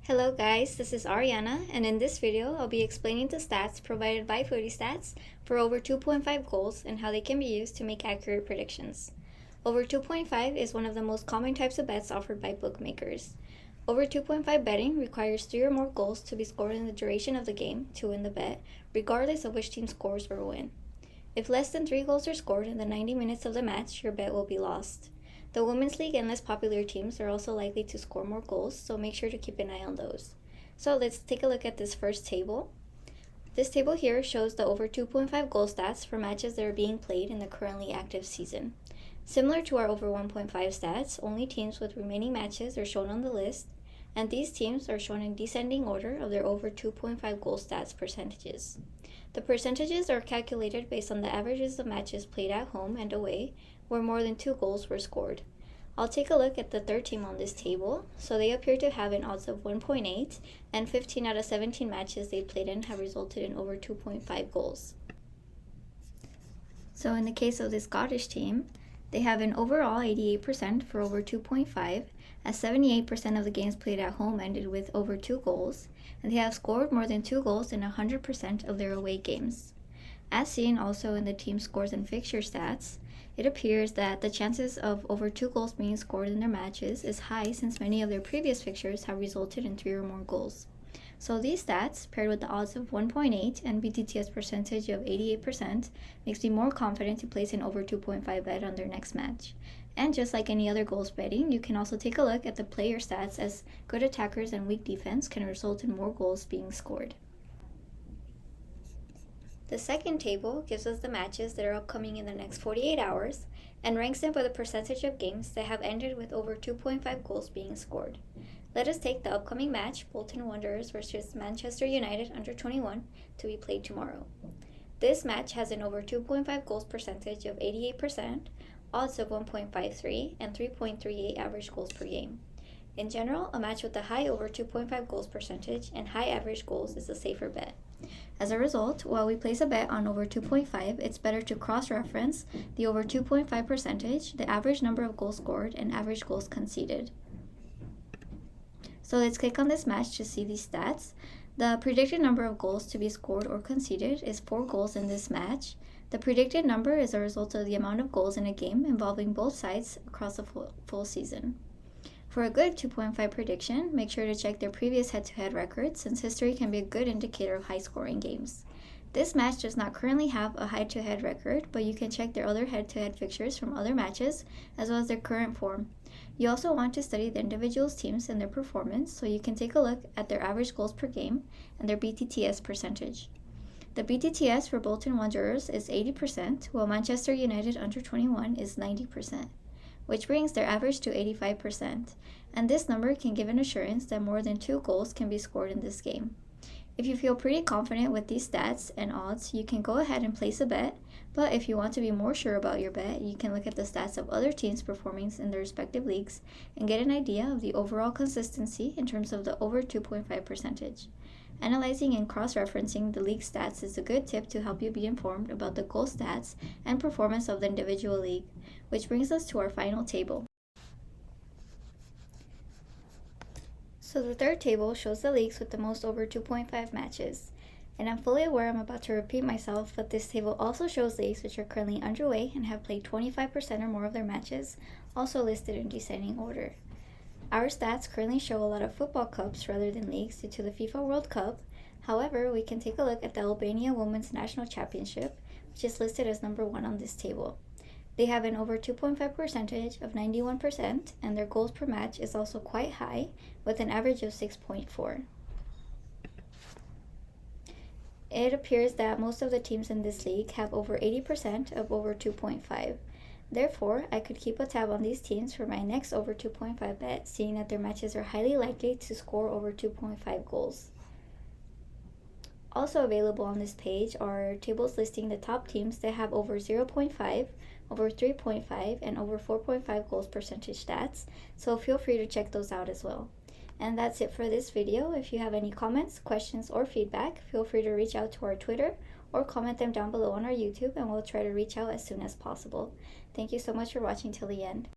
Hello guys, this is Ariana, and in this video I'll be explaining the stats provided by FootyStats for over 2.5 goals and how they can be used to make accurate predictions. Over 2.5 is one of the most common types of bets offered by bookmakers. Over 2.5 betting requires 3 or more goals to be scored in the duration of the game to win the bet, regardless of which team scores or win. If less than 3 goals are scored in the 90 minutes of the match, your bet will be lost. The Women's League and less popular teams are also likely to score more goals, so make sure to keep an eye on those. So let's take a look at this first table. This table here shows the over 2.5 goal stats for matches that are being played in the currently active season. Similar to our over 1.5 stats, only teams with remaining matches are shown on the list, and these teams are shown in descending order of their over 2.5 goal stats percentages. The percentages are calculated based on the averages of matches played at home and away, where more than 2 goals were scored. I'll take a look at the third team on this table. So they appear to have an odds of 1.8, and 15 out of 17 matches they played in have resulted in over 2.5 goals. So in the case of the Scottish team, they have an overall 88% for over 2.5, as 78% of the games played at home ended with over 2 goals, and they have scored more than 2 goals in 100% of their away games. As seen also in the team scores and fixture stats, it appears that the chances of over 2 goals being scored in their matches is high since many of their previous fixtures have resulted in 3 or more goals. So these stats, paired with the odds of 1.8 and BTTS percentage of 88%, makes me more confident to place an over 2.5 bet on their next match. And just like any other goals betting, you can also take a look at the player stats, as good attackers and weak defense can result in more goals being scored. The second table gives us the matches that are upcoming in the next 48 hours and ranks them by the percentage of games that have ended with over 2.5 goals being scored. Let us take the upcoming match, Bolton Wanderers versus Manchester United under 21, to be played tomorrow. This match has an over 2.5 goals percentage of 88%, odds of 1.53, and 3.38 average goals per game. In general, a match with a high over 2.5 goals percentage and high average goals is a safer bet. As a result, while we place a bet on over 2.5, it's better to cross-reference the over 2.5 percentage, the average number of goals scored, and average goals conceded. So let's click on this match to see these stats. The predicted number of goals to be scored or conceded is 4 goals in this match. The predicted number is a result of the amount of goals in a game involving both sides across a full season. For a good 2.5 prediction, make sure to check their previous head-to-head records, since history can be a good indicator of high-scoring games. This match does not currently have a head-to-head record, but you can check their other head-to-head fixtures from other matches, as well as their current form. You also want to study the individual teams and their performance, so you can take a look at their average goals per game and their BTTS percentage. The BTTS for Bolton Wanderers is 80%, while Manchester United under 21 is 90%. Which brings their average to 85%, and this number can give an assurance that more than 2 goals can be scored in this game. If you feel pretty confident with these stats and odds, you can go ahead and place a bet, but if you want to be more sure about your bet, you can look at the stats of other teams' performance in their respective leagues and get an idea of the overall consistency in terms of the over 2.5 percentage. Analyzing and cross-referencing the league stats is a good tip to help you be informed about the goal stats and performance of the individual league, which brings us to our final table. So the third table shows the leagues with the most over 2.5 matches. And I'm fully aware I'm about to repeat myself, but this table also shows leagues which are currently underway and have played 25% or more of their matches, also listed in descending order. Our stats currently show a lot of football cups rather than leagues due to the FIFA World Cup. However, we can take a look at the Albania Women's National Championship, which is listed as number 1 on this table. They have an over 2.5 percentage of 91%, and their goals per match is also quite high, with an average of 6.4. It appears that most of the teams in this league have over 80% of over 2.5. Therefore, I could keep a tab on these teams for my next over 2.5 bet, seeing that their matches are highly likely to score over 2.5 goals. Also available on this page are tables listing the top teams that have over 0.5, over 3.5, and over 4.5 goals percentage stats, so feel free to check those out as well. And that's it for this video. If you have any comments, questions, or feedback, feel free to reach out to our Twitter or comment them down below on our YouTube, and we'll try to reach out as soon as possible. Thank you so much for watching till the end.